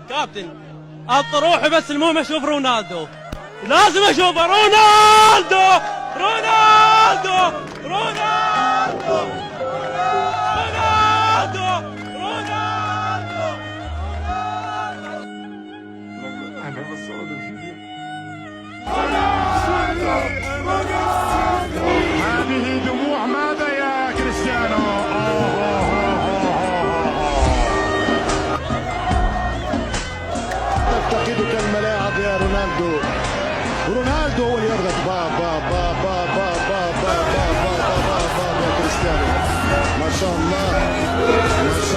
كابتن اطروحي بس المهم اشوف رونالدو، لازم اشوفه. رونالدو رونالدو رونالدو رونالدو رونالدو. I never saw the video. هذه دموع ماذا يا كريستيانو؟ تفتقدك الملاعب يا رونالدو. رونالدو هو اللي يضغط. با با با با با با با با با با با يا كريستيانو، ما شاء الله ما